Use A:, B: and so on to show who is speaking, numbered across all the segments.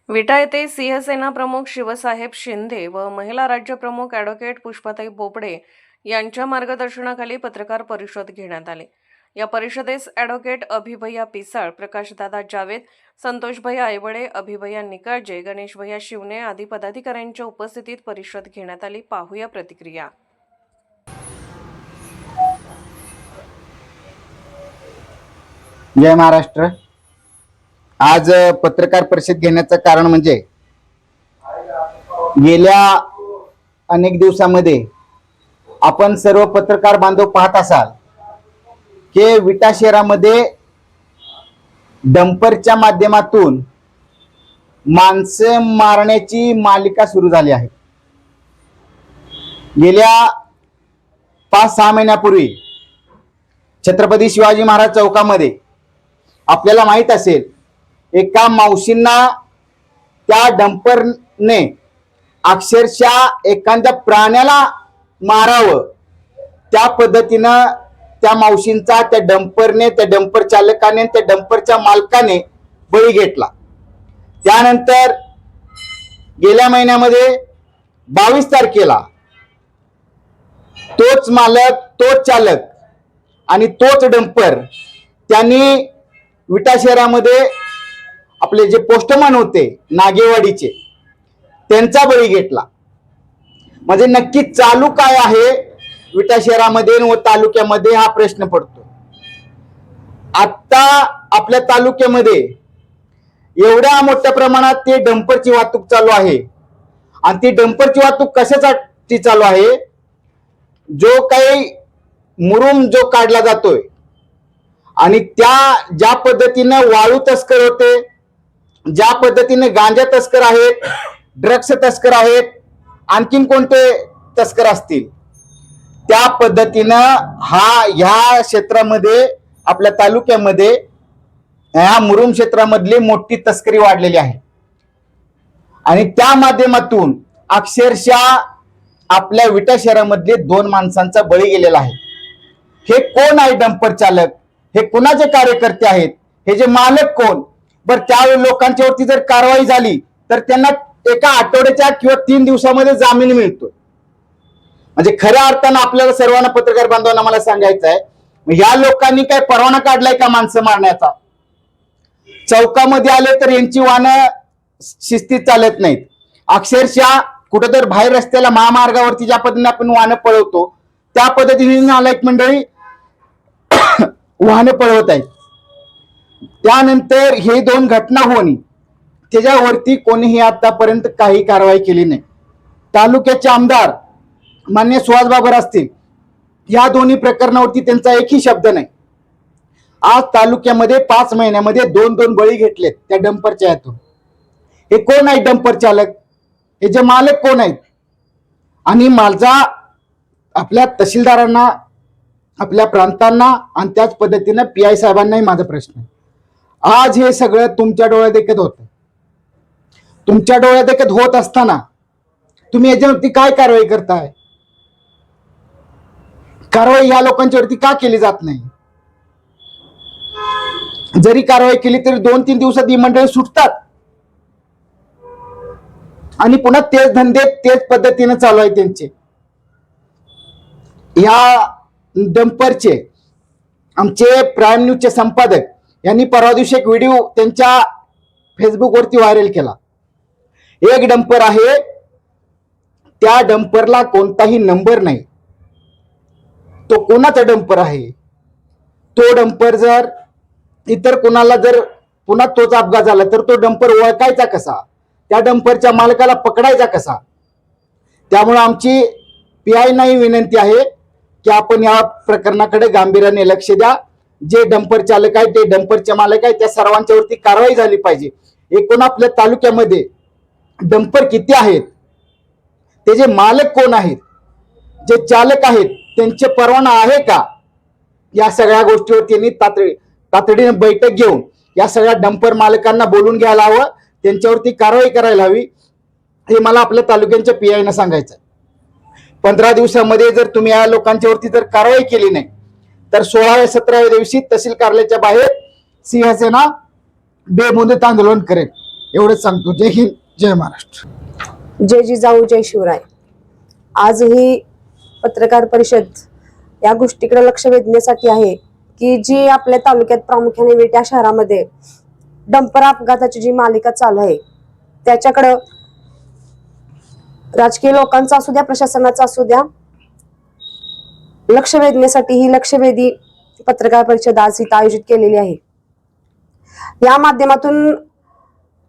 A: विटा येथे सिंहसेना प्रमुख शिवसाहेब शिंदे व महिला राज्यप्रमुख ॲडव्होकेट पुष्पाताई बोबडे यांच्या मार्गदर्शनाखाली पत्रकार परिषद घेण्यात आली। या परिषदेस ॲडव्होकेट अभिभैया पिसाळ, प्रकाशदादा जावेद, संतोषभैया आयवळे, अभिभैया निकाळजे, गणेशभैया शिवणे आदी पदाधिकाऱ्यांच्या उपस्थितीत परिषद घेण्यात आली। पाहूया प्रतिक्रिया।
B: जय महाराष्ट्र। आज पत्रकार परिषद घेण्याचं कारण म्हणजे गेल्या अनेक दिवसांमध्ये आपण सर्व पत्रकार बांधव पाहत असाल की विटा शहरामध्ये डंपरच्या माध्यमातून माणसे मारण्याची मालिका सुरू झाली आहे। गेल्या 5-6 महिन्यापूर्वी छत्रपती शिवाजी महाराज चौकामध्ये आपल्याला माहित असेल, एका मावशींना त्या डंपरने अक्षरशः एखाद्या प्राण्याला मारावं त्या पद्धतीनं त्या मावशींचा त्या डंपरने, त्या डंपर चालकाने, त्या डंपरच्या मालकाने बळी घेतला। त्यानंतर गेल्या महिन्यामध्ये 22 तारखेला तोच मालक, तोच चालक आणि तोच डंपर त्यांनी विटा शहरामध्ये आपले जे पोस्टमन होते नागेवाडीचे, त्यांचा बळी घेतला। म्हणजे नक्की चालू काय आहे विटा शहरामध्ये व तालुक्यामध्ये हा प्रश्न पडतो। आता आपल्या तालुक्यामध्ये एवढ्या मोठ्या प्रमाणात ते डंपरची वाहतूक चालू आहे आणि ती डंपरची वाहतूक कशासाठी चालू आहे? जो काही मुरुम जो काढला जातोय आणि त्या ज्या पद्धतीने वाळू तस्कर होते, ज्या पद्धतीने गांजा तस्कर आहेत, ड्रग्स तस्कर आहेत, आणखीन कोणते तस्कर असतील, त्या पद्धतीनं ह्या क्षेत्रामध्ये आपल्या तालुक्यामध्ये ह्या मुरुम क्षेत्रामधली मोठी तस्करी वाढलेली आहे आणि त्या माध्यमातून अक्षरशः आपल्या विटा शहरामधले 2 माणसांचा बळी गेलेला आहे। हे कोण आहे डंपर चालक? हे कुणाचे कार्यकर्ते आहेत? हे जे मालक कोण? बर, त्या लोकांच्यावरती जर कारवाई झाली तर त्यांना एका आठवड्याच्या किंवा 3 दिवसामध्ये जामीन मिळतो। म्हणजे खऱ्या अर्थानं आपल्याला सर्वांना पत्रकार बांधवांना मला सांगायचं आहे, ह्या लोकांनी काय परवाना काढलाय का माणसं मारण्याचा? चौकामध्ये आले तर यांची वाहनं शिस्तीत चालत नाहीत। अक्षरशः कुठं तर बाहेर रस्त्याला महामार्गावरती ज्या पद्धतीने आपण वाहनं पळवतो त्या पद्धतीने नालायक मंडळी वाहने पळवत आहेत। त्यानंतर हे 2 घटना होणे त्याच्यावरती कोणीही आतापर्यंत काही कारवाई केली नाही। तालुक्याचे आमदार मान्य सुहास बाबर असतील, या दोन्ही प्रकरणावरती त्यांचा एकही शब्द नाही। आज तालुक्यामध्ये 5 महिन्यामध्ये 2 बळी घेतलेत त्या डंपरच्या यातून। हे कोण आहे डंपर चालक? हे जे मालक कोण आहेत? आणि माझा आपल्या तहसीलदारांना, आपल्या प्रांतांना आणि त्याच पद्धतीने PI साहेबांनाही माझा प्रश्न आहे, आज हे सगळं तुमच्या डोळ्यात देखत होतं। तुमच्या डोळ्यात देखत होत असताना तुम्ही याच्यावरती काय कारवाई करताय? कारवाई या लोकांच्यावरती का केली जात नाही? जरी कारवाई केली तरी 2-3 दिवसात ही मंडळी सुटतात आणि पुन्हा तेच धंदे तेच पद्धतीने चालू आहे त्यांचे। या डंपरचे आमचे प्राईम न्यूजचे संपादक यांनी परवा दिवशी एक व्हिडिओ त्यांच्या फेसबुकवरती व्हायरल केला। एक डंपर आहे, त्या डंपरला कोणताही नंबर नाही। तो कोणाचा डंपर आहे? तो डंपर जर इतर कोणाला जर पुन्हा तोच अपघात झाला तर तो डंपर ओळखायचा कसा? त्या डंपरच्या मालकाला पकडायचा कसा? त्यामुळे आमची PI नाही विनंती आहे की आपण या प्रकरणाकडे गांभीर्याने लक्ष द्या। जे डंपर चालक आहे, ते डंपरचे मालक आहे, त्या सर्वांच्यावरती कारवाई झाली पाहिजे। एकूण आपल्या तालुक्यामध्ये डंपर किती आहेत? त्याचे मालक कोण आहेत? जे चालक आहेत त्यांचे परवाना आहे का? या सगळ्या गोष्टीवर त्यांनी तातडीने बैठक घेऊन या सगळ्या डंपर मालकांना बोलून घ्यायला हवं, त्यांच्यावरती कारवाई करायला हवी, हे मला आपल्या तालुक्यांच्या PI सांगायचं आहे। 15 दिवसामध्ये जर तुम्ही या लोकांच्यावरती जर कारवाई केली नाही तर 16व्या-17व्या दिवशी तहसील कार्यालयाच्या बाहेर सिंहसेना बेमुदत आंदोलन करेल।
C: एवढंच सांगतो. जय हिंद, जय महाराष्ट्र.
D: जय जिजाऊ जय शिवराय. आज ही पत्रकार परिषद या गोष्टीकडे लक्ष वेधण्यासाठी आहे की जी आपल्या तालुक्यात प्रामुख्याने विट्या शहरामध्ये डंपर अपघाताची जी मालिका चालू आहे त्याच्याकडं राजकीय लोकांचा असू द्या, प्रशासनाचा असू द्या, लक्ष वेधण्यासाठी ही लक्षवेधी पत्रकार परिषद आज इथं आयोजित केलेली आहे. या माध्यमातून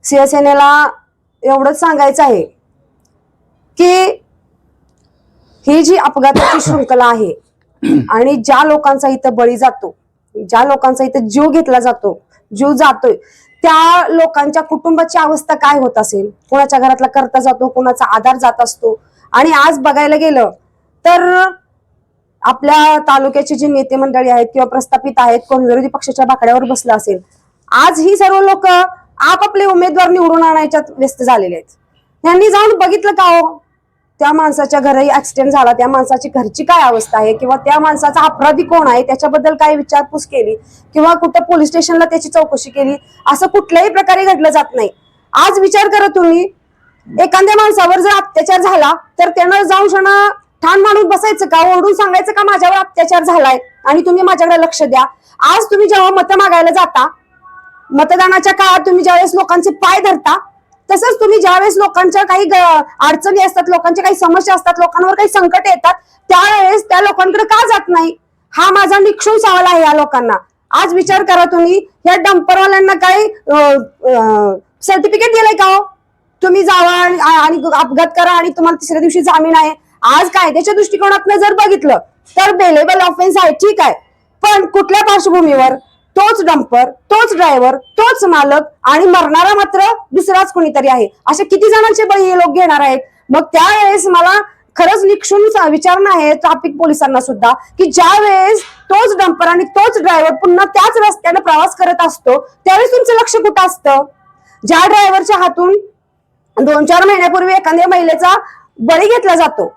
D: शिवसेनेला एवढंच सांगायचं आहे की ही जी अपघाताची शृंखला आहे आणि ज्या लोकांचा इथं बळी जातो, ज्या लोकांचा इथं जीव घेतला जातो, जीव जातोय, त्या लोकांच्या कुटुंबाची अवस्था काय होत असेल, कोणाच्या घरातला करता जातो, कोणाचा आधार जात असतो. आणि आज बघायला गेलं तर आपल्या तालुक्याचे जे नेते मंडळी आहेत किंवा प्रस्थापित आहेत, कोण विरोधी पक्षाच्या बाकड्यावर बसला असेल, आज ही सर्व लोक आपापले उमेदवार निवडून आणायच्यात व्यस्त झालेले आहेत. त्यांनी जाऊन बघितलं का हो त्या माणसाच्या घरी ऍक्सिडेंट झाला, त्या माणसाची घरची काय अवस्था आहे किंवा त्या माणसाचा अपराधी कोण आहे त्याच्याबद्दल काय विचारपूस केली किंवा कुठं पोलीस स्टेशनला त्याची चौकशी केली, असं कुठल्याही प्रकारे घडलं जात नाही. आज विचार करा तुम्ही, एखाद्या माणसावर जर अत्याचार झाला तर त्यानं जाऊन ठाण मांडून बसायचं का, ओरडून सांगायचं का माझ्यावर अत्याचार झालाय आणि तुम्ही माझ्याकडे लक्ष द्या. आज तुम्ही जेव्हा मतं मागायला जाता, मतदानाच्या काळात तुम्ही ज्यावेळेस लोकांचे पाय धरता, तसंच तुम्ही ज्यावेळेस लोकांच्या काही अडचणी असतात, लोकांच्या काही समस्या असतात, लोकांवर काही संकट येतात, त्यावेळेस त्या लोकांकडे का जात नाही, हा माझा निक्षूळ सवाल आहे या लोकांना. आज विचार करा तुम्ही, या डंपरवाल्यांना काही सर्टिफिकेट दिलंय का हो? तुम्ही जावा आणि अपघात करा आणि तुम्हाला तिसऱ्या दिवशी जामीन आहे. आज कायद्याच्या दृष्टिकोनातून जर बघितलं तर बेलेबल ऑफेन्स आहे, ठीक आहे, पण कुठल्या पार्श्वभूमीवर? तोच डंपर, तोच ड्रायव्हर, तोच मालक आणि मरणारा मात्र दुसराच कोणीतरी आहे. अशा किती जणांचे बळी हे लोक घेणार आहेत? मग त्यावेळेस मला खरंच निक्षून विचारणं आहे ट्रॅफिक पोलिसांना सुद्धा की ज्या वेळेस तोच डंपर आणि तोच ड्रायव्हर पुन्हा त्याच रस्त्याने प्रवास करत असतो त्यावेळेस तुमचं लक्ष कुठं असतं? ज्या ड्रायव्हरच्या हातून 2-4 महिन्यापूर्वी एखाद्या महिलेचा बळी घेतला जातो,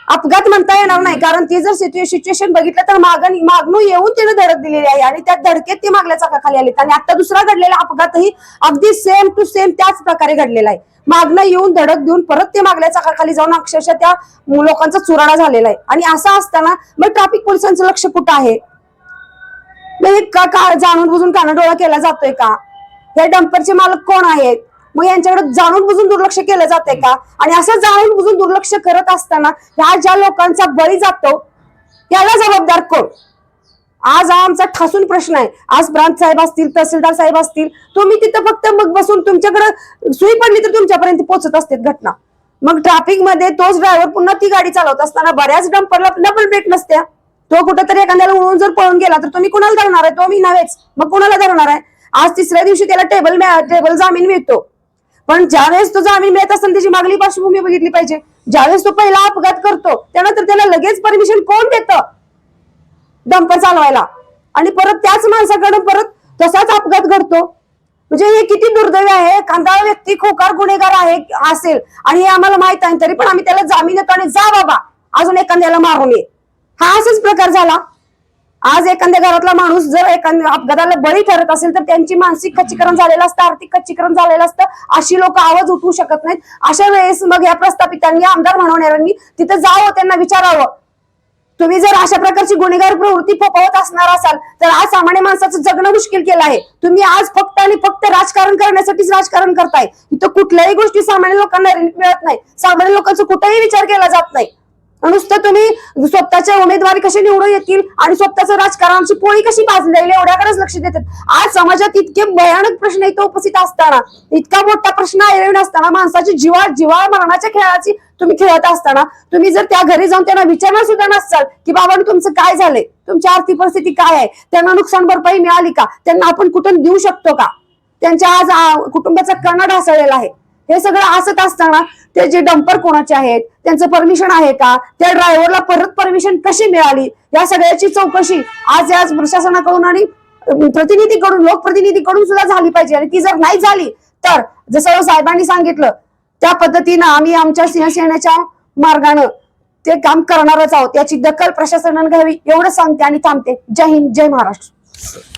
D: अपघात म्हणता येणार नाही कारण ती जर सिच्युएशन बघितलं तर मागणून येऊन तिने धडक दिलेली आहे आणि त्या धडकेत ती मागल्या चाकाखाली आली. आणि आता दुसरा घडलेला अपघातही अगदी सेम टू सेम त्याच प्रकारे घडलेला आहे. मागणं येऊन धडक देऊन परत ते मागल्या चाकाखाली जाऊन अक्षरशः त्या लोकांचा चुराडा झालेला आहे. आणि असं असताना मग ट्रॅफिक पोलिसांचं लक्ष कुठं आहे? का जाणून बुजून कानाडोळा केला जातोय का? या डंपरचे मालक कोण आहेत? मग यांच्याकडे जाणून बुजून दुर्लक्ष केलं जाते का? आणि असं जाणून बुजून दुर्लक्ष करत असताना ह्या ज्या लोकांचा बळी जातो त्याला जबाबदार कोण? आज हा आमचा ठासून प्रश्न आहे. आज प्रांत साहेब असतील, तहसीलदार साहेब असतील, तुम्ही तिथं फक्त मग बसून तुमच्याकडे सुई पडली तर तुमच्यापर्यंत पोहोचत असते घटना. मग ट्रॅफिक मध्ये तोच ड्रायव्हर पुन्हा ती गाडी चालवत असताना बऱ्याच डंपरला डबल ब्रेक नसत्या, तो कुठेतरी एखाद्याला उडून जर पळून गेला तर तुम्ही कुणाला धरणार आहे? तो मी नव्हेच, मग कुणाला धरणार आहे? आज तिसऱ्या दिवशी त्याला टेबल जामीन मिळतो, पण ज्यावेळेस तो जामीन मिळत असताना त्याची मागली पार्श्वभूमी बघितली पाहिजे. ज्यावेळेस तो पहिला अपघात करतो त्यानंतर त्याला लगेच परमिशन कोण देतं डंपर चालवायला? आणि परत त्याच माणसाकडे परत तसाच अपघात घडतो. म्हणजे हे किती दुर्दैवी आहे. एखादा व्यक्ती खोकार गुन्हेगार असेल आणि हे आम्हाला माहित आहे तरी पण आम्ही त्याला जामीन देतो आणि जा बाबा अजून एखाद्याला मारून ये, हा असाच प्रकार झाला. आज एखाद्या घरातला माणूस जर एखाद्या अपघाताला बळी ठरत असेल तर त्यांची मानसिक खच्चीकरण झालेलं असतं, आर्थिक खच्चीकरण झालेलं असतं. अशी लोक आवाज उठवू शकत नाहीत. अशा वेळेस मग या प्रस्थापितांनी, आमदार म्हणवणाऱ्यांनी तिथं जावं, त्यांना विचारावं, तुम्ही जर अशा प्रकारची गुन्हेगार प्रवृत्ती फोफवत असणार असाल तर आज सामान्य माणसाचं जगणं मुश्किल केलं आहे. तुम्ही आज फक्त आणि फक्त राजकारण करण्यासाठीच राजकारण करताय. इथं कुठल्याही गोष्टी सामान्य लोकांना रिलीफ मिळत नाही. सामान्य लोकांचा कुठेही विचार केला जात नाही. नुसतं तुम्ही स्वतःच्या उमेदवारी कशी निवडून येतील आणि स्वतःचं राजकारणाची पोळी कशी भाजली जाईल एवढ्याकडेच लक्ष देतात. आज समाजात इतके भयानक प्रश्न इथं उपस्थित असताना, इतका मोठा प्रश्न ऐरवून असताना, माणसाची जिव्हाळ मरणाच्या खेळाची तुम्ही खेळत असताना, तुम्ही जर त्या घरी जाऊन त्यांना विचारणार सुद्धा नसाल की बाबा तुमचं काय झालंय, तुमची आर्थिक परिस्थिती काय आहे, त्यांना नुकसान भरपाई मिळाली का, त्यांना आपण कुठून देऊ शकतो का, त्यांच्या आज कुटुंबाचा कणा ढासळलेला आहे, हे सगळं असत असताना ते जे डंपर कोणाचे आहेत, त्यांचं परमिशन आहे का, त्या ड्रायव्हरला परत परमिशन कशी मिळाली, या सगळ्याची चौकशी आज प्रशासनाकडून आणि प्रतिनिधीकडून, लोकप्रतिनिधीकडून सुद्धा झाली पाहिजे. आणि ती जर नाही झाली तर जसं साहेबांनी सांगितलं त्या पद्धतीनं आम्ही आमच्या शिवसेनेच्या मार्गानं ते काम करणारच आहोत. याची दखल प्रशासनाने घ्यावी एवढं सांगते आणि थांबते. जय हिंद, जय महाराष्ट्र.